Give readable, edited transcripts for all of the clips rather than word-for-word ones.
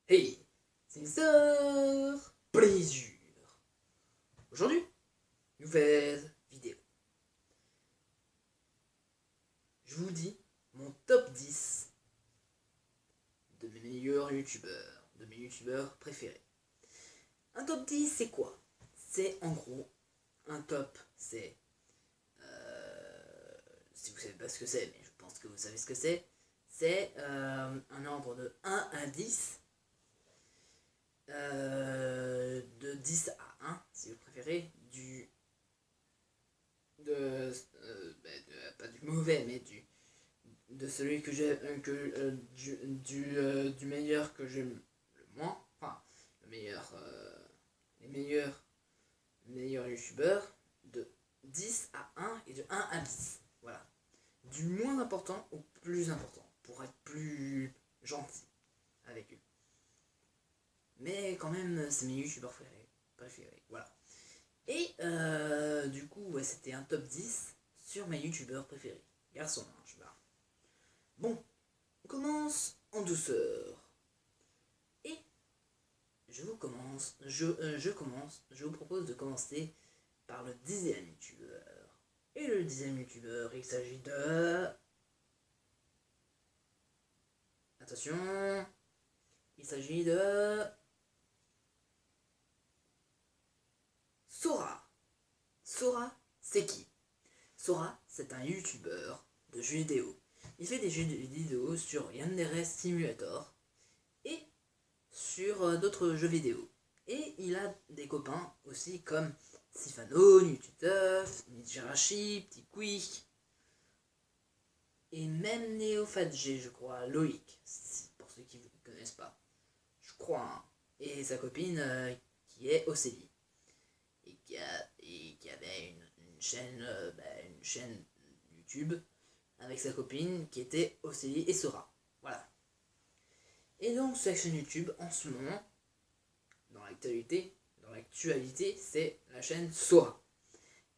Hey, c'est Sœur Plaisir. Aujourd'hui, nouvelle vidéo. Je vous dis mon top 10 de mes meilleurs youtubeurs, de mes youtubeurs préférés. Un top 10, c'est quoi? C'est en gros, un top, c'est... si vous savez pas ce que c'est, mais je pense que vous savez ce que c'est un ordre de 1 à 10. De 10 à 1, si vous préférez, pas du mauvais, mais de celui que j'ai, du meilleur que j'aime le moins, enfin, le meilleur, les meilleurs youtubeurs, de 10 à 1 et de 1 à 10. Voilà. Du moins important au plus important, pour être plus gentil avec eux. Mais quand même, c'est mes youtubeurs préférés. Voilà. Et du coup, ouais, c'était un top 10 sur mes youtubeurs préférés. Garçon, hein, je barre. Bon, on commence en douceur. Et je vous propose de commencer par le 10e youtubeur. Et le 10e youtubeur, il s'agit de... Attention, il s'agit de... Sora. Sora, c'est qui? Sora, c'est un youtubeur de jeux vidéo. Il fait des jeux vidéo sur Yandere Simulator et sur d'autres jeux vidéo. Et il a des copains aussi comme Sifano, Nututeuf, Nijirashi, Petit Quick et même NeoFatG, je crois, Loïc, pour ceux qui ne connaissent pas. Je crois, hein. Et sa copine qui est Océlie. Et qui avait une chaîne YouTube avec sa copine qui était Océlie et Sora. Voilà. Et donc sa chaîne YouTube en ce moment, dans l'actualité, c'est la chaîne Sora.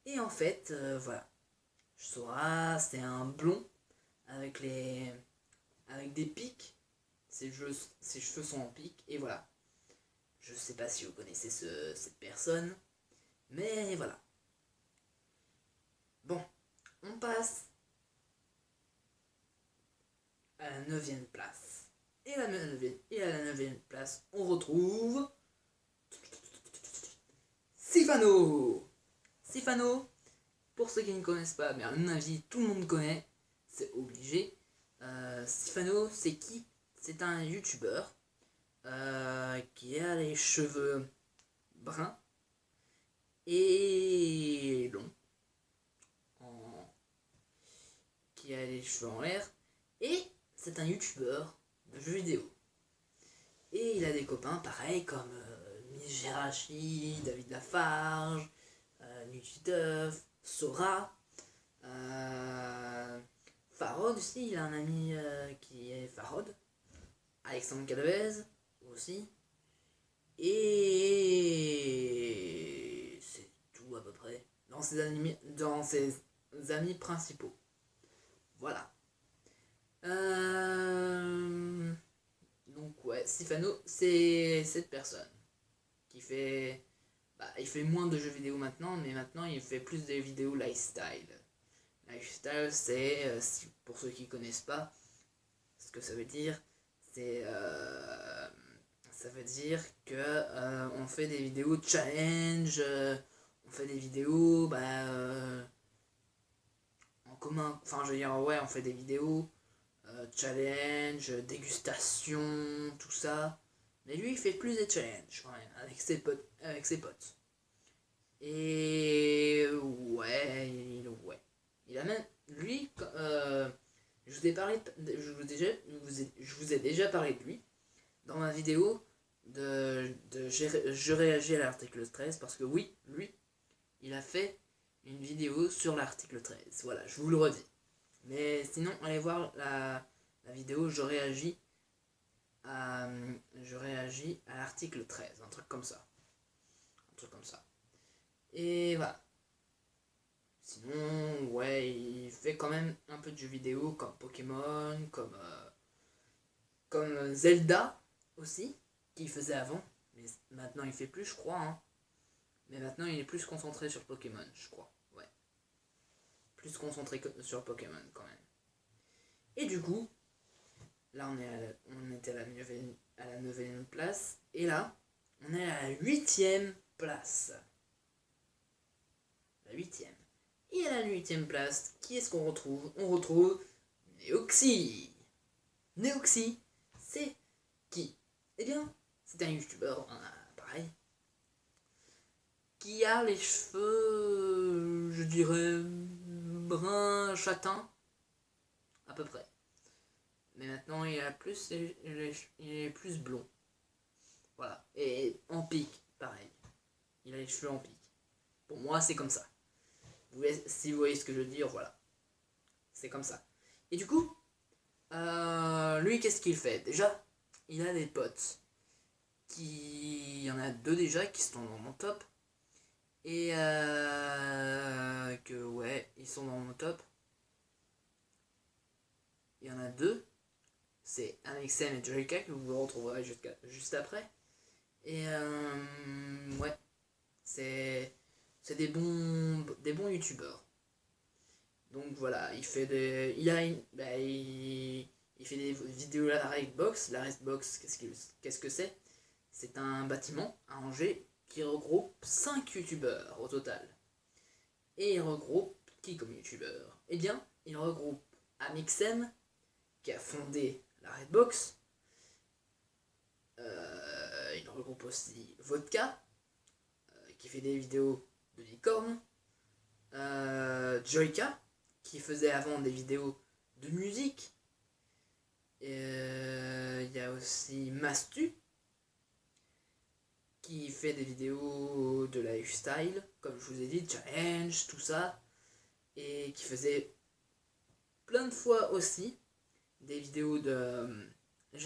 Et en fait, voilà. Sora, c'est un blond avec des pics. Ses cheveux sont en pics et voilà. Je sais pas si vous connaissez cette personne. Mais voilà. Bon, on passe à la 9e place. Et à la 9e place, on retrouve... Sifano. Sifano, pour ceux qui ne connaissent pas, mais à mon avis, tout le monde connaît, c'est obligé. Sifano, c'est qui? C'est un youtubeur qui a les cheveux bruns et long, qui a les cheveux en l'air, et c'est un youtubeur de jeux vidéo. Et il a des copains pareils comme Nijirashi, David Lafarge, Nututeuf, Sora, Farod aussi, il a un ami qui est Farod, Alexandre Cadavez aussi, et c'est tout à peu près dans ses amis principaux. Voilà. Donc ouais, Sifano, c'est cette personne qui fait... il fait moins de jeux vidéo maintenant, mais maintenant il fait plus de vidéos lifestyle. Lifestyle, c'est, pour ceux qui connaissent pas ce que ça veut dire, c'est... ça veut dire que on fait des vidéos challenge, on fait des vidéos en commun, enfin je veux dire, ouais, on fait des vidéos challenge, dégustation, tout ça. Mais lui, il fait plus des challenges quand même, avec ses potes. Et ouais, il a même, lui, je vous ai déjà parlé de lui dans ma vidéo je réagis à l'article 13, parce que oui, lui, il a fait une vidéo sur l'article 13. Voilà, je vous le redis. Mais sinon, allez voir la vidéo, je réagis à l'article 13, un truc comme ça. Et voilà. Sinon, ouais, il fait quand même un peu de jeux vidéo comme Pokémon, comme Zelda aussi. qu'il faisait avant, mais maintenant il fait plus, je crois, hein. Mais maintenant il est plus concentré sur Pokémon, je crois, ouais. Plus concentré sur Pokémon quand même. Et du coup, là on était à la 9e place, et là, on est à la 8e place. La 8e. Et à la 8e place, qui est-ce qu'on retrouve? On retrouve Neoxy. Neoxy, c'est qui? Eh bien, c'est un youtubeur, pareil, qui a les cheveux, je dirais, brun châtain, à peu près. Mais maintenant, il est plus blond. Voilà. Et en pique, pareil. Il a les cheveux en pique. Pour moi, c'est comme ça. Si vous voyez ce que je veux dire, voilà. C'est comme ça. Et du coup, lui, qu'est-ce qu'il fait? Déjà, il a des potes. Il y en a 2 déjà qui sont dans mon top. Et que ouais, ils sont dans mon top. Il y en a 2. C'est Amixem et Jerica que vous retrouverez juste après. Et ouais, c'est des bons youtubeurs. Donc voilà, il fait des il fait des vidéos à la Redbox. La Redbox, qu'est-ce que c'est? C'est un bâtiment à Angers qui regroupe 5 youtubeurs au total. Et il regroupe qui comme youtubeur? Eh bien, il regroupe Amixem, qui a fondé la Redbox. Il regroupe aussi Vodka, qui fait des vidéos de licorne. Joyka, qui faisait avant des vidéos de musique. Il y a aussi Mastu, qui fait des vidéos de lifestyle, comme je vous ai dit, challenge, tout ça. Et qui faisait plein de fois aussi des vidéos de... on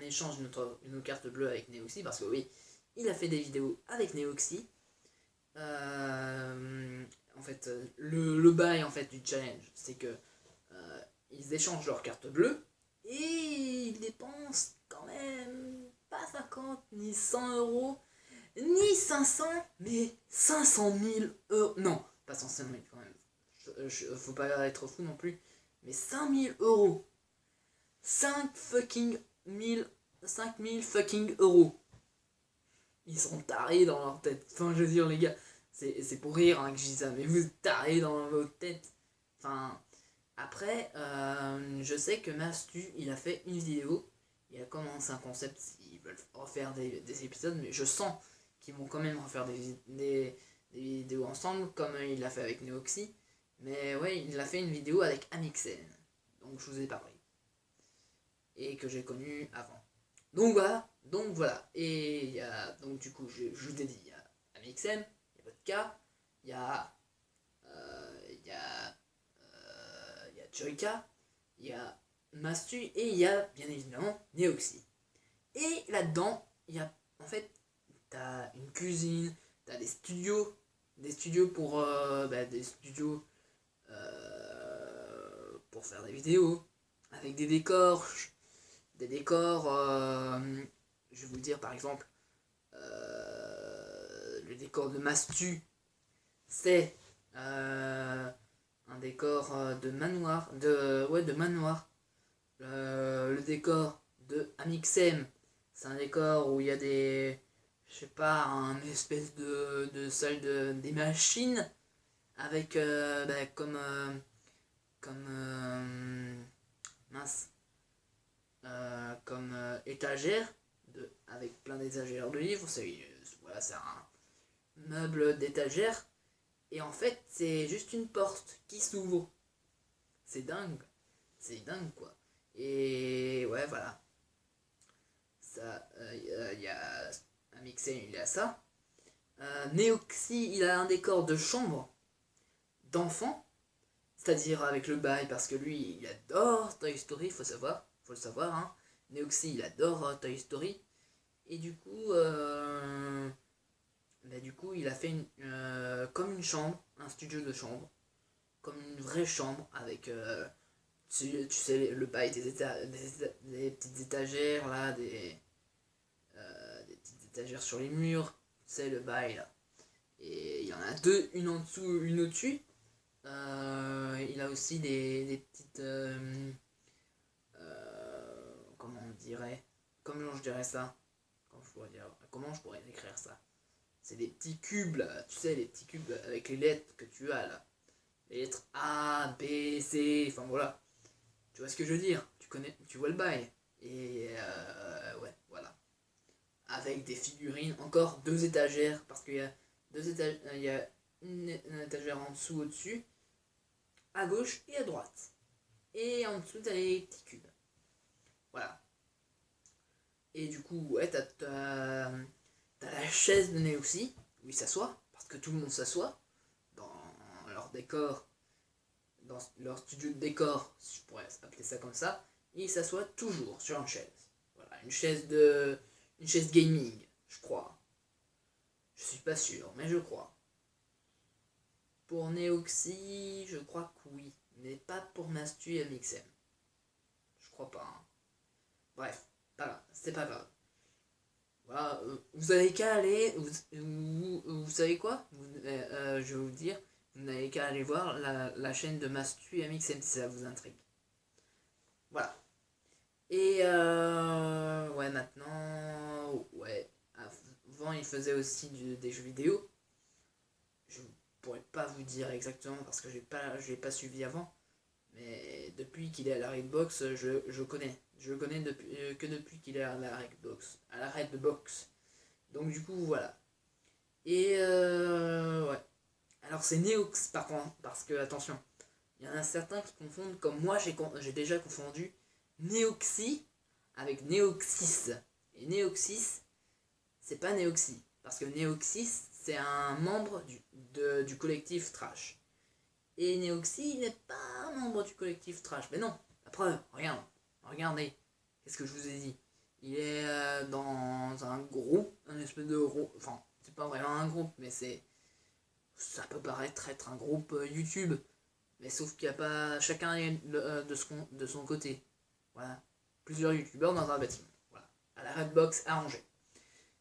échange nos cartes bleues avec Neoxy, parce que oui, il a fait des vidéos avec Neoxy. En fait, le bail en fait du challenge, c'est que ils échangent leurs cartes bleues et ils dépensent quand même pas 50 ni 100 euros ni 500, mais 500 000 euros. Non, pas 500 000 quand même. Faut pas être fou non plus. Mais 5 000 euros. 5 fucking 000 fucking euros. Ils sont tarés dans leur tête. Enfin, je veux dire, les gars, c'est pour rire hein, que je dis ça, mais vous êtes tarés dans votre tête. Enfin, après, je sais que Mastu, il a fait une vidéo. Il a commencé un concept, ils veulent refaire des épisodes, mais je sens qu'ils vont quand même refaire des vidéos ensemble, comme il l'a fait avec Neoxy. Mais ouais, il a fait une vidéo avec Amixen, donc je vous ai parlé. Et que j'ai connu avant. Donc voilà. Et il y a, donc du coup, je vous ai dit, il y a Amixem, il y a Vodka, il y a Joyka, il y a Mastu et il y a bien évidemment Neoxy. Et là-dedans, il y a en fait, t'as une cuisine, t'as des studios pour pour faire des vidéos avec des décors, je vais vous dire par exemple, le décor de Mastu, c'est un décor de manoir, de manoir. Le décor de Amixem, c'est un décor où il y a je sais pas, un espèce de salle des machines avec mince, comme étagère avec plein d'étagères de livres. Voilà, c'est un meuble d'étagère. Et en fait, c'est juste une porte qui s'ouvre. C'est dingue quoi. Et ouais, voilà. Ça, il y a un mixé, il a ça. Neoxy, il a un décor de chambre d'enfant, c'est-à-dire avec le bail, parce que lui, il adore Toy Story, faut le savoir, hein. Neoxy, il adore Toy Story. Et du coup, il a fait comme une chambre, un studio de chambre, comme une vraie chambre avec, tu sais, le bail des petites étagères là, étagères sur les murs, c'est le bail là. Et il y en a deux, une en dessous, une au-dessus. Il a aussi des petites... comment on dirait? Comment je dirais ça? Comment je pourrais décrire ça? C'est des petits cubes là, tu sais, les petits cubes avec les lettres que tu as là. Les lettres A, B, C, enfin voilà. Tu vois ce que je veux dire? Tu vois le bail. Et ouais, voilà. Avec des figurines, encore deux étagères, parce qu'il y a il y a une étagère en dessous, au-dessus, à gauche et à droite. Et en dessous, t'as les petits cubes. Voilà. Et du coup, ouais, t'as la chaise de Neoxy, où il s'assoit, parce que tout le monde s'assoit dans leur décor, dans leur studio de décor, si je pourrais appeler ça comme ça, et il s'assoit toujours sur une chaise. Voilà, une chaise gaming, je crois. Je suis pas sûr, mais je crois. Pour Neoxy, je crois que oui, mais pas pour Mastu et MXM. Je crois pas. Hein. Bref, c'est pas grave. Voilà, vous avez qu'à aller, vous savez quoi je vais vous dire, vous n'avez qu'à aller voir la chaîne de Mastu et MXM si ça vous intrigue. Voilà. Et ouais, maintenant, ouais, avant il faisait aussi des jeux vidéo. Je pourrais pas vous dire exactement parce que je l'ai pas suivi avant. Mais depuis qu'il est à la Redbox, je connais. Je le connais que depuis qu'il est à la Redbox. À la Redbox. Donc du coup, voilà. Et ouais. Alors c'est Neox par contre, parce que, attention, il y en a certains qui confondent, comme moi j'ai déjà confondu Neoxy avec Neoxys. Et Neoxys, c'est pas Neoxy. Parce que Neoxys, c'est un membre du collectif Trash. Et Neoxy n'est pas un membre du collectif Trash. Mais non, la preuve, regardez. Qu'est-ce que je vous ai dit? Il est dans un groupe, un espèce de groupe. Enfin, c'est pas vraiment un groupe, mais ça peut paraître être un groupe YouTube. Mais sauf qu'il n'y a pas. Chacun est de son côté. Voilà. Plusieurs YouTubeurs dans un bâtiment. Voilà. À la Redbox à Angers.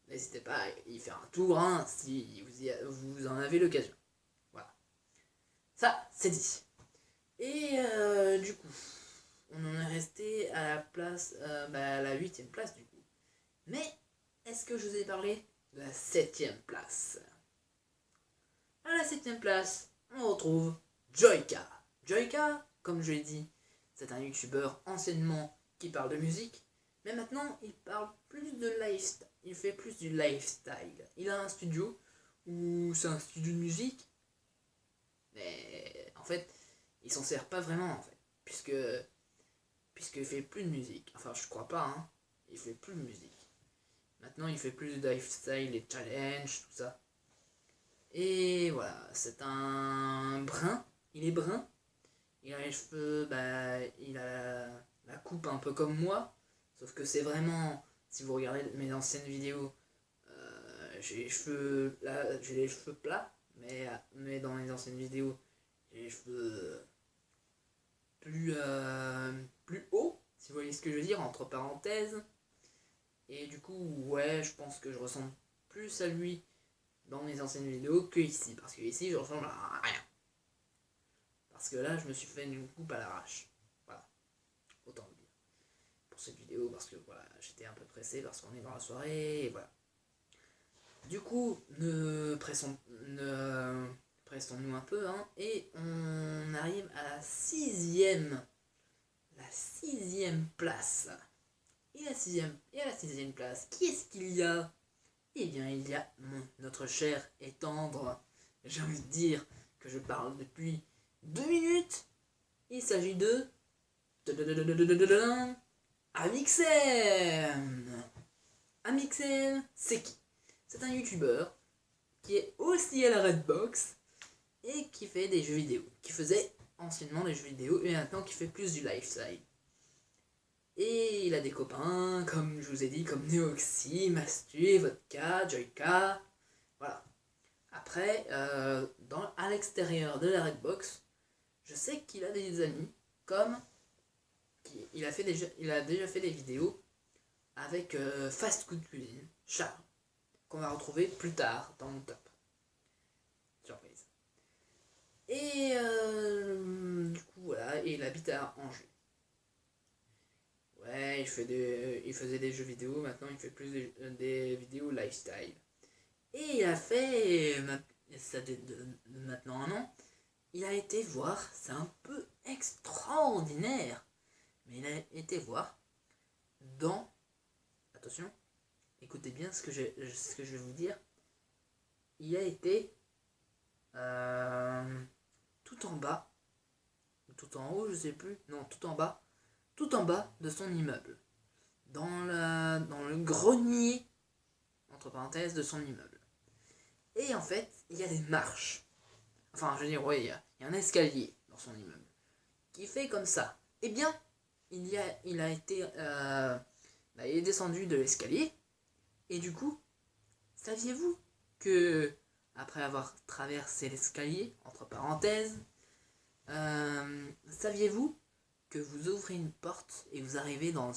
N'hésitez pas à y faire un tour hein, si vous en avez l'occasion. Voilà. Ça, c'est dit. Et du coup, on en est resté à la place, à la 8ème place du coup. Mais, est-ce que je vous ai parlé de la 7ème place? À la 7ème place, on retrouve Joyka. Joyka, comme je l'ai dit, c'est un youtubeur anciennement qui parle de musique, mais maintenant il parle plus de lifestyle. Il fait plus du lifestyle. Il a un studio où c'est un studio de musique, mais en fait, il s'en sert pas vraiment en fait, puisqu'il fait plus de musique. Enfin, je crois pas, hein. Il fait plus de musique. Maintenant, il fait plus de lifestyle, les challenges, tout ça. Et voilà, c'est un brun. Il est brun. Il a les cheveux, il a la coupe un peu comme moi. Sauf que c'est vraiment, si vous regardez mes anciennes vidéos, j'ai les cheveux plats. Mais dans les anciennes vidéos, j'ai les cheveux plus hauts, si vous voyez ce que je veux dire, entre parenthèses. Et du coup, ouais, je pense que je ressemble plus à lui dans mes anciennes vidéos que ici. Parce que ici, je ressemble à rien. Parce que là, je me suis fait une coupe à l'arrache. Voilà. Autant vous dire. Pour cette vidéo, parce que voilà, j'étais un peu pressé parce qu'on est dans la soirée, et voilà. Du coup, pressons-nous un peu, hein, et on arrive à la 6ème place. Et à la sixième place, qui est-ce qu'il y a? Eh bien, il y a notre cher et tendre, j'ai envie de dire que je parle depuis 2 minutes. Il s'agit de Amixem. Amixem, c'est qui? C'est un youtubeur qui est aussi à la Redbox et qui fait des jeux vidéo. Qui faisait anciennement des jeux vidéo et maintenant qui fait plus du lifestyle. Et il a des copains, comme je vous ai dit, comme Neoxy, Mastu, Vodka, Joyka. Voilà. Après, à l'extérieur de la Redbox, je sais qu'il a des amis, comme il a déjà fait des vidéos avec Fast Food Cuisine, Charles. qu'on va retrouver plus tard dans mon top. Surprise. Et du coup, voilà, et il habite à Angers. Ouais, il faisait des jeux vidéo, maintenant il fait plus des vidéos lifestyle. Et il a fait, ça date de maintenant un an, il a été voir, c'est un peu extraordinaire, mais il a été voir dans, attention, écoutez bien ce que je vais vous dire, il a été tout en bas, tout en haut, je sais plus, non, tout en bas de son immeuble, dans le grenier, entre parenthèses, de son immeuble. Et en fait, il y a des marches. Enfin, je veux dire, ouais, il y a un escalier dans son immeuble qui fait comme ça. Eh bien, il est descendu de l'escalier. Et du coup, saviez-vous que, après avoir traversé l'escalier, entre parenthèses, saviez-vous que vous ouvrez une porte et vous arrivez dans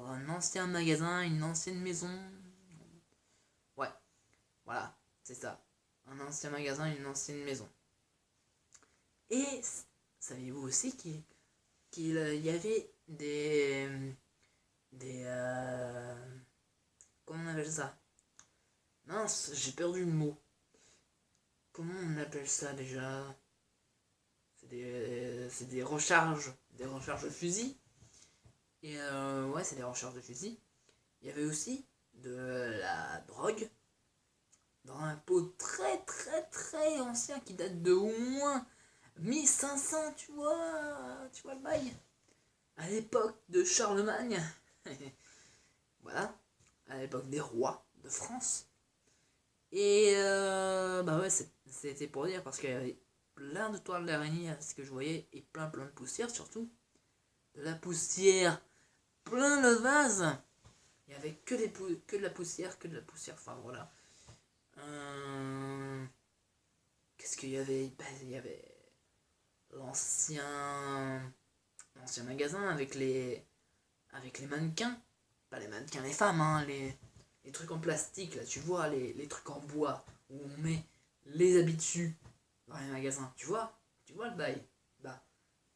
un ancien magasin, une ancienne maison? Ouais, voilà, c'est ça. Un ancien magasin, une ancienne maison. Et saviez-vous aussi qu'il y avait des comment on appelle ça? Mince, j'ai perdu le mot. Comment on appelle ça déjà? C'est des recharges de fusil. Et ouais, c'est des recharges de fusil. Il y avait aussi de la drogue dans un pot très très très ancien qui date de au moins 1500, tu vois le bail. À l'époque de Charlemagne. Voilà, à l'époque des rois de France. Et bah ouais, c'était pour dire parce qu'il y avait plein de toiles d'araignée à ce que je voyais et plein de poussière surtout. De la poussière, plein le vase. Il y avait que de la poussière, enfin voilà. Qu'est-ce qu'il y avait? Il y avait l'ancien magasin avec les mannequins. Pas les mannequins, les femmes, hein, les trucs en plastique, là, tu vois, les trucs en bois, où on met les habits dessus dans les magasins, tu vois le bail. Bah,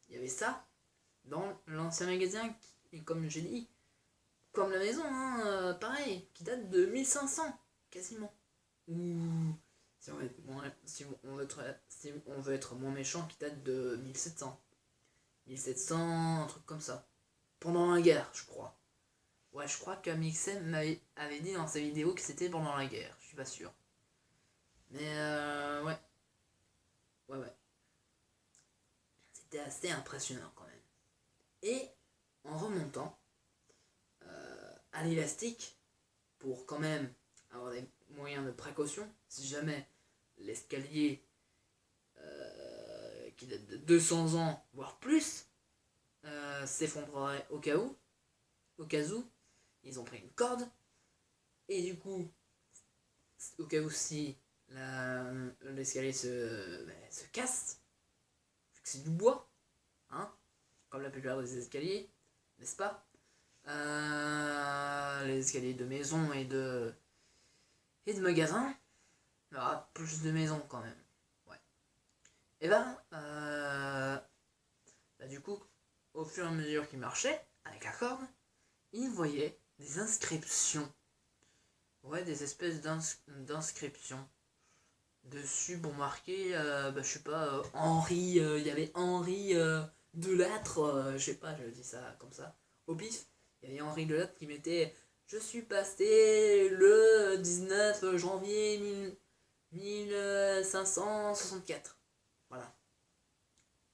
il y avait ça dans l'ancien magasin, et comme j'ai dit, comme la maison, hein, pareil, qui date de 1500, quasiment. Ou, si on veut être moins méchant, qui date de 1700. 1700, un truc comme ça. Pendant la guerre, je crois. Ouais, je crois que Mixem avait dit dans sa vidéo que c'était pendant la guerre, je suis pas sûr. Mais ouais. Ouais. C'était assez impressionnant quand même. Et en remontant à l'élastique, pour quand même avoir des moyens de précaution, si jamais l'escalier qui date de 200 ans, voire plus, s'effondrerait au cas où, ils ont pris une corde, et du coup, au cas où si l'escalier se casse, vu que c'est du bois, hein, comme la plupart des escaliers, n'est-ce pas? Les escaliers de maison et de magasins, il y aura plus de maisons quand même. Ouais. Et du coup, au fur et à mesure qu'il marchait, avec la corde, il voyait des inscriptions. Ouais, des espèces d'inscriptions. Dessus, pour marquer, je sais pas, Henri, il y avait Henri Delattre, je sais pas, je dis ça comme ça, au pif. Il y avait Henri Delattre qui mettait « Je suis passé le 19 janvier 1564 ». Voilà.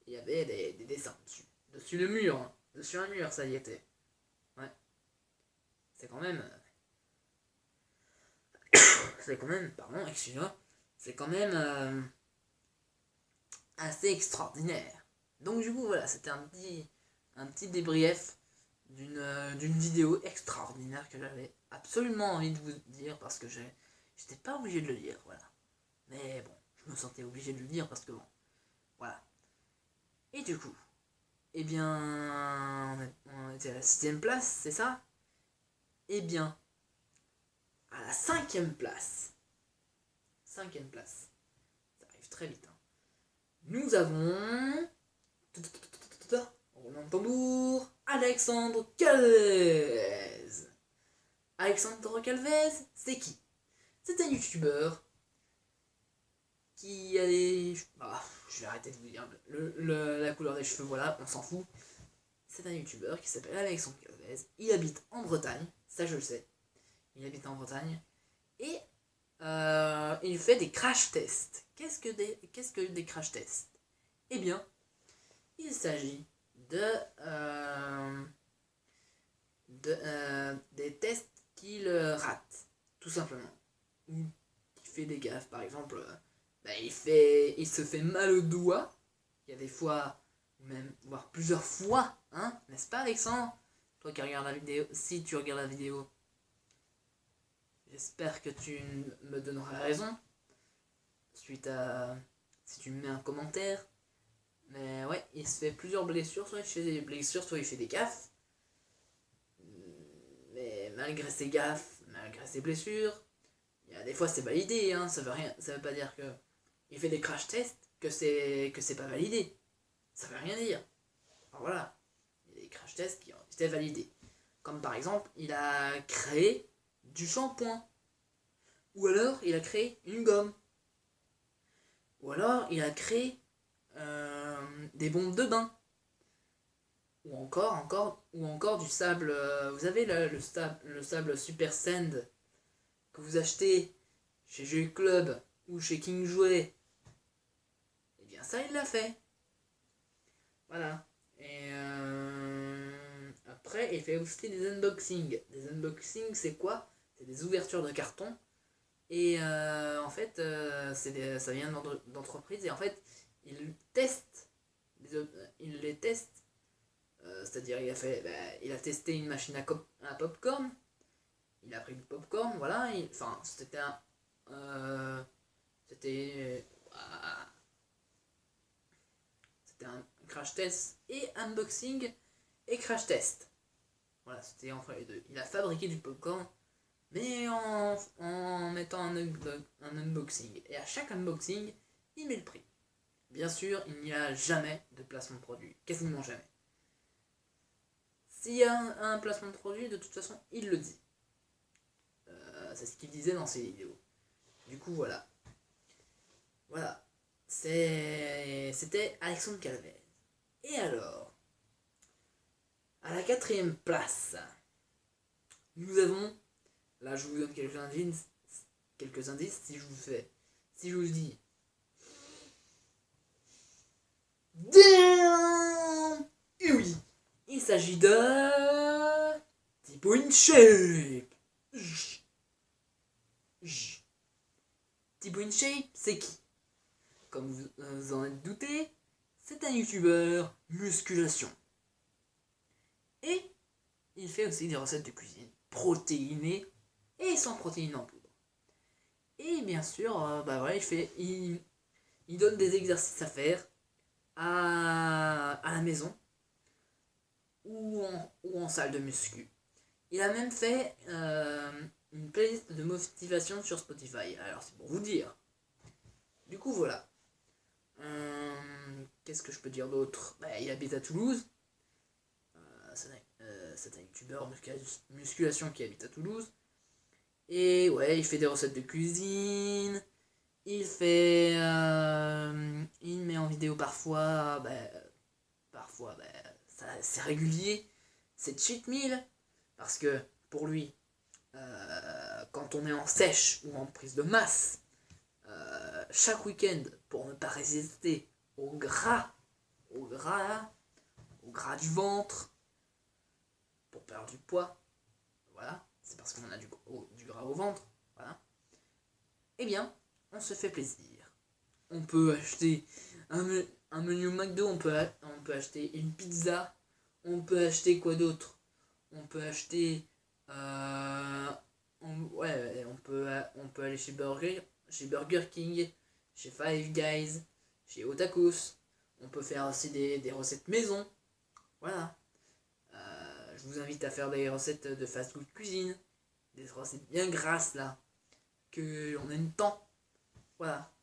Il y avait des dessins dessus. Dessus le mur, hein. Dessus un mur, ça y était. Ouais. C'est quand même... pardon, excusez-moi, c'est quand même assez extraordinaire. Donc du coup, voilà, c'était un petit débrief d'une vidéo extraordinaire que j'avais absolument envie de vous dire parce que j'étais pas obligé de le dire, voilà. Mais bon, je me sentais obligé de le dire parce que bon, voilà. Et du coup, eh bien, on était à la 6ème place, c'est ça? Eh bien, à la la 5e place. 5e place. Ça arrive très vite. Hein. Nous avons... roulement de tambour. Alexandre Calvez. Alexandre Calvez, c'est qui? C'est un youtubeur qui a des... je vais arrêter de vous dire la couleur des cheveux, voilà, on s'en fout. C'est un youtubeur qui s'appelle Alexandre Calvez. Il habite en Bretagne, ça je le sais. Il habite en Bretagne. Et il fait des crash tests. Qu'est-ce que des crash tests? Eh bien, il s'agit des tests qu'il rate, tout simplement. Ou qu'il fait des gaffes, par exemple, il se fait mal au doigt. Il y a des fois, même, voire plusieurs fois, hein, n'est-ce pas Alexandre? Toi qui regardes la vidéo, si tu regardes la vidéo, j'espère que tu me donneras raison, suite à... si tu me mets un commentaire. Mais ouais, il se fait plusieurs blessures, soit il fait des blessures, soit il fait des gaffes. Mais malgré ses gaffes, malgré ses blessures, il y a des fois c'est validé, hein, ça veut pas dire que il fait des crash tests, que c'est pas validé. Ça veut rien dire. Alors voilà, il y a des crash tests qui ont été validés. Comme par exemple, il a créé du shampoing. Ou alors, il a créé une gomme. Ou alors, il a créé des bombes de bain. Ou encore du sable. Vous savez, le sable Super Sand que vous achetez chez Jeux Club ou chez King Jouet. Et bien ça, il l'a fait. Voilà. Et après, il fait aussi des unboxings. Des unboxings, c'est quoi? C'est des ouvertures de carton. Et en fait, ça vient d'entreprise. Et en fait, il les teste. C'est-à-dire, il a testé une machine à popcorn. Il a pris du popcorn, voilà. C'était un crash test et unboxing et crash test. Voilà, c'était entre les deux. Il a fabriqué du popcorn, mais en mettant un unboxing. Et à chaque unboxing, il met le prix. Bien sûr, il n'y a jamais de placement de produit. Quasiment jamais. S'il y a un placement de produit, de toute façon, il le dit. C'est ce qu'il disait dans ses vidéos. Du coup, voilà. Voilà. C'était Alexandre Calvez. Et alors, à la 4e place, nous avons... Là, je vous donne quelques indices si je vous dis... Damn! Et oui, il s'agit de... Thibaut InShape. Thibaut InShape, c'est qui? Comme vous en êtes douté, c'est un youtubeur musculation. Et il fait aussi des recettes de cuisine protéinées et sans protéines en poudre. Et bien sûr, il donne des exercices à faire à la maison ou en salle de muscu. Il a même fait une playlist de motivation sur Spotify. Alors c'est pour vous dire. Du coup voilà. Qu'est-ce que je peux dire d'autre? Il habite à Toulouse. C'est un youtubeur musculation qui habite à Toulouse. Et ouais, il fait des recettes de cuisine. Il met en vidéo parfois. C'est régulier. C'est cheat meal. Parce que pour lui, quand on est en sèche ou en prise de masse, chaque week-end, pour ne pas résister au gras du ventre, pour perdre du poids, voilà, c'est parce qu'on a du gras au ventre, voilà, eh bien, on se fait plaisir. On peut acheter un menu McDo, on peut acheter une pizza, on peut acheter quoi d'autre? On peut acheter... on peut aller chez Burger King, chez Five Guys, chez Otakos. On peut faire aussi des recettes maison. Voilà. Je vous invite à faire des recettes de fast-food cuisine. des recettes bien grasses là, que on aime tant. Voilà.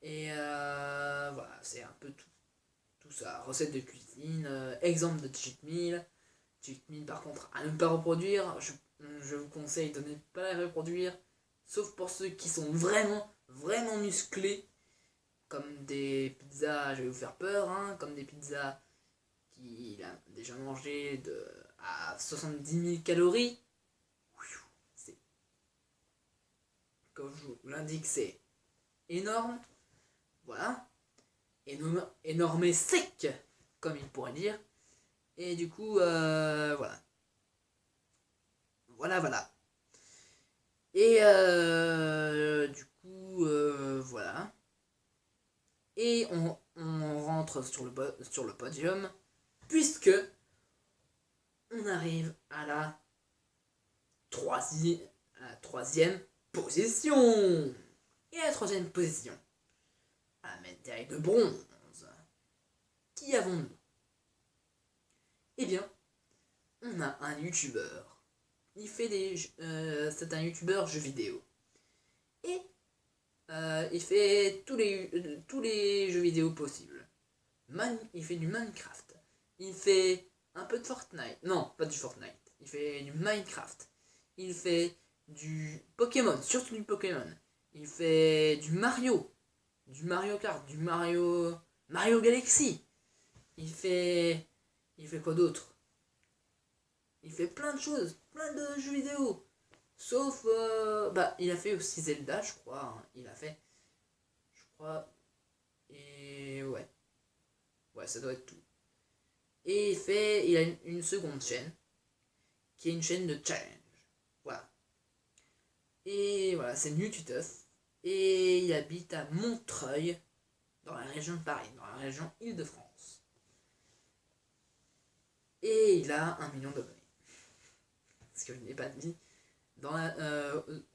Et voilà, c'est un peu tout ça. Recettes de cuisine, exemple de cheat meal. Cheat meal par contre à ne pas reproduire. Je vous conseille de ne pas les reproduire. Sauf pour ceux qui sont vraiment musclés. Comme des pizzas, je vais vous faire peur, hein, comme des pizzas qu'il a déjà mangé à 70 000 calories. C'est, comme je vous l'indique, c'est énorme. Voilà. Énorme et sec, comme il pourrait dire. Et du coup, voilà. Voilà. Et du coup, voilà. Et on rentre sur le podium, puisque on arrive à la troisième position. Et à la troisième position, à la médaille de bronze, qui avons-nous? Eh bien, on a un youtubeur. C'est un youtubeur jeux vidéo. Et il fait tous les jeux vidéo possibles. Il fait du Minecraft. Il fait un peu de Fortnite. Non, pas du Fortnite. Il fait du Minecraft. Il fait du Pokémon, surtout du Pokémon. Il fait du Mario Kart, du Mario Galaxy. Il fait quoi d'autre? Il fait plein de choses, plein de jeux vidéo. Sauf, il a fait aussi Zelda, je crois. Hein. Il a fait, je crois. Et ouais. Ouais, ça doit être tout. Et il a une seconde chaîne, qui est une chaîne de challenge. Voilà. Et voilà, c'est NewTuteuf. Et il habite à Montreuil, dans la région de Paris, dans la région Île-de-France. Et il a 1 million d'abonnés. Ce que je n'ai pas dit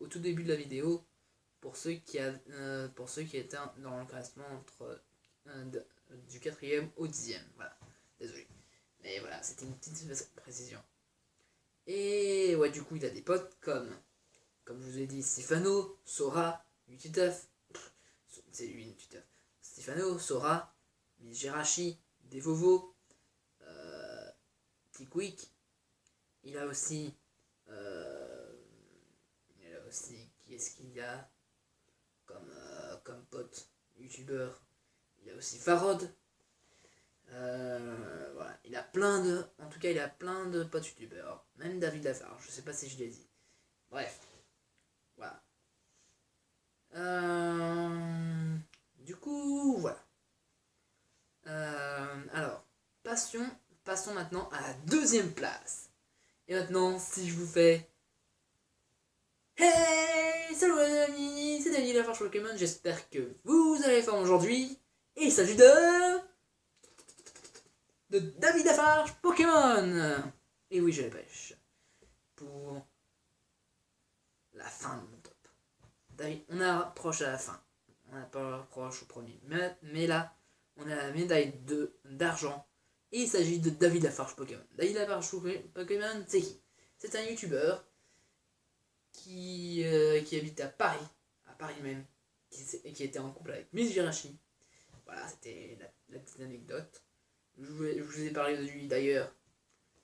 au tout début de la vidéo, pour ceux qui étaient dans le classement du 4e au 10e. Voilà, désolé. Mais voilà, c'était une petite précision. Et ouais, du coup, il a des potes comme je vous ai dit, Stéphano, Sora, Nutiteuf, c'est lui Nutiteuf, Stéphano, Sora, Mijirachi, Devovo, Tikwick. Il a aussi qui est-ce qu'il y a comme pote youtubeur? Il a aussi Farod. Voilà, il a plein de potes youtubeurs, même David Lafarge, je sais pas si je l'ai dit. Bref, voilà. Du coup, voilà. Alors, passons maintenant à la deuxième place. Et maintenant, si je vous fais hey, salut les amis, c'est David Lafarge Pokémon, j'espère que vous allez faire aujourd'hui. Et il s'agit de David Lafarge Pokémon. Et oui, j'ai la pêche pour la fin de mon top. David, on approche à la fin. On approche au premier. Mais là, on a la médaille d'argent. Et il s'agit de David Lafarge Pokémon. David Lafarge Pokémon, c'est qui? C'est un youtubeur qui habite à Paris même, qui était en couple avec Miss Jirachi. Voilà, c'était la petite anecdote. Je vous ai parlé de lui d'ailleurs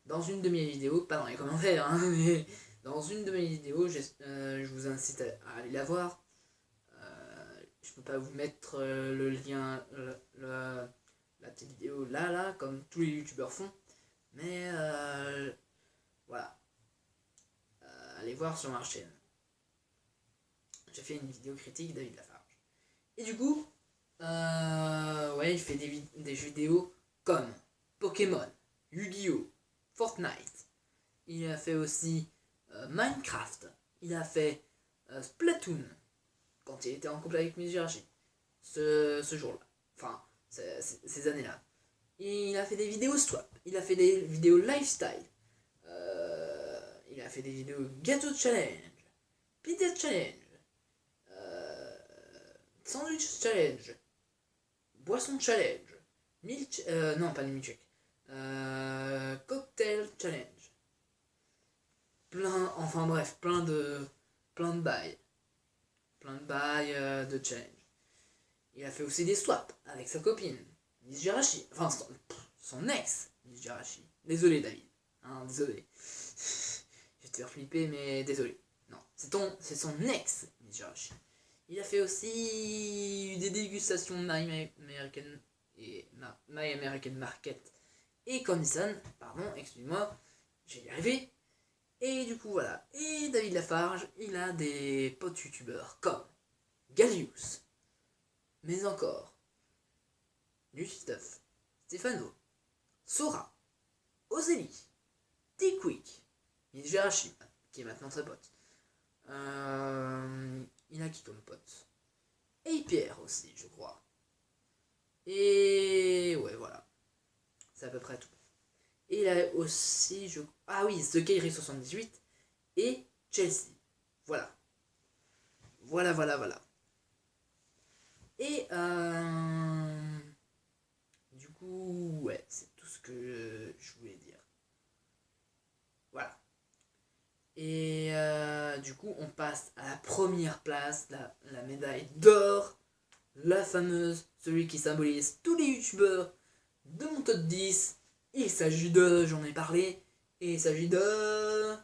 dans une de mes vidéos, pas dans les commentaires, hein, mais dans une de mes vidéos, je vous incite à aller la voir. Je peux pas vous mettre le lien, la petite vidéo là, comme tous les youtubeurs font, mais voilà. Allez voir sur ma chaîne. J'ai fait une vidéo critique David Lafarge. Et du coup, ouais, il fait des vidéos comme Pokémon, Yu-Gi-Oh, Fortnite. Il a fait aussi Minecraft. Il a fait Splatoon, quand il était en couple avec Mijirachi, ce jour-là. Enfin, ces années-là. Et il a fait des vidéos swap. Il a fait des vidéos lifestyle. Il a fait des vidéos gâteau challenge, pizza challenge, sandwich challenge, boisson challenge, non pas le milkshake, cocktail challenge. enfin bref, plein de bails. Plein de bails de challenge. Il a fait aussi des swaps avec sa copine, Miss Jirachi. Enfin, son ex, Miss Jirachi. Désolé, David. Hein, désolé. Je vais te faire flipper, mais désolé. Non, c'est son ex, Miss Jirachi. Il a fait aussi des dégustations de My American Market et Condison. Pardon, excuse-moi, j'ai y arrivé. Et du coup, voilà. Et David Lafarge, il a des potes youtubeurs comme Gallius, mais encore Lucistuff, Stefano, Sora, Ozeli, T-Quick, Miss Jirachi, qui est maintenant sa pote. Il a qui comme pote? Et Pierre aussi, je crois. Et ouais, voilà. C'est à peu près tout. Et il a aussi, ah oui, The Kairi78 et Chelsea. Voilà. Voilà. Et du coup, ouais, c'est tout ce que je voulais dire. Voilà. Et du coup, on passe à la première place, la médaille d'or, la fameuse, celui qui symbolise tous les youtubeurs de mon top 10. Il s'agit de, j'en ai parlé, et il s'agit de...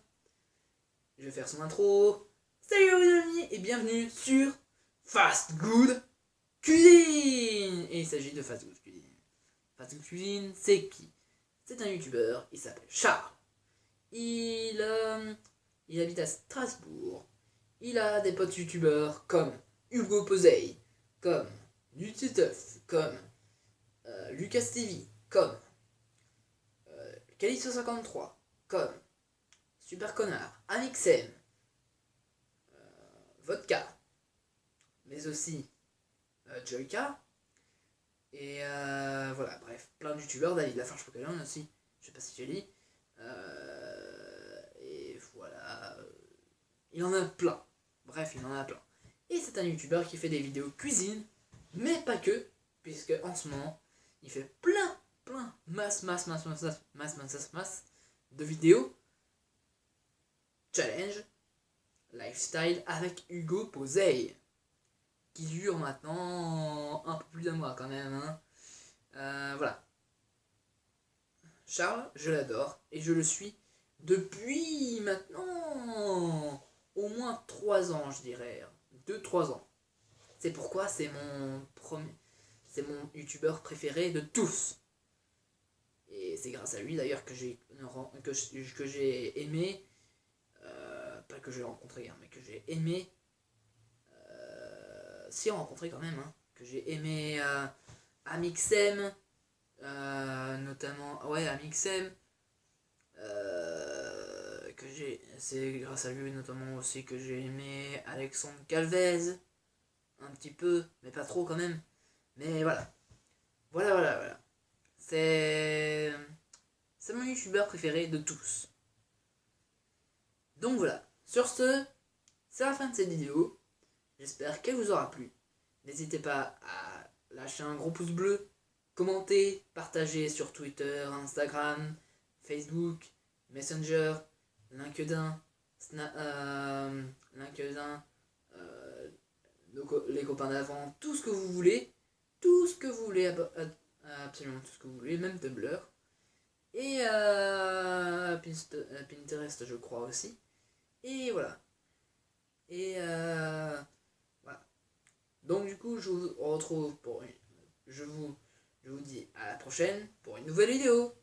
Je vais faire son intro. Salut les amis et bienvenue sur Fast Good Cuisine. Et il s'agit de Fast Good Cuisine. Fast Good Cuisine, c'est qui? C'est un youtubeur, il s'appelle Charles. Il habite à Strasbourg. Il a des potes youtubeurs comme Hugo Posey, comme Nutituff, comme Lucas TV, comme Calixto53, comme Super Connard, Amixem, Vodka, mais aussi Joyka, et voilà, bref, plein de youtubeurs, David Lafarge Pokémon aussi, je sais pas si j'ai dit, et voilà, il en a plein, bref, il en a plein. Et c'est un youtubeur qui fait des vidéos cuisine, mais pas que, puisque en ce moment, il fait plein, masse de vidéos challenge lifestyle avec Hugo Posey, qui dure maintenant un peu plus d'un mois quand même, hein. Voilà. Charles, je l'adore et je le suis depuis maintenant au moins 3 ans, je dirais. 2-3 ans. C'est pourquoi c'est mon youtubeur préféré de tous. Et c'est grâce à lui d'ailleurs que j'ai aimé, pas que j'ai rencontré, hein, mais que j'ai aimé, si rencontré quand même, hein, que j'ai aimé Amixem, notamment, ouais, Amixem, c'est grâce à lui notamment aussi que j'ai aimé Alexandre Calvez, un petit peu, mais pas trop quand même, mais voilà. C'est mon youtubeur préféré de tous. Donc voilà, sur ce, c'est la fin de cette vidéo. J'espère qu'elle vous aura plu. N'hésitez pas à lâcher un gros pouce bleu, commenter, partager sur Twitter, Instagram, Facebook, Messenger, LinkedIn, les copains d'avant, tout ce que vous voulez, absolument tout ce que vous voulez, même Tumblr. Et Pinterest, je crois aussi. Et voilà. Et voilà. Donc du coup, je vous retrouve je vous dis à la prochaine pour une nouvelle vidéo.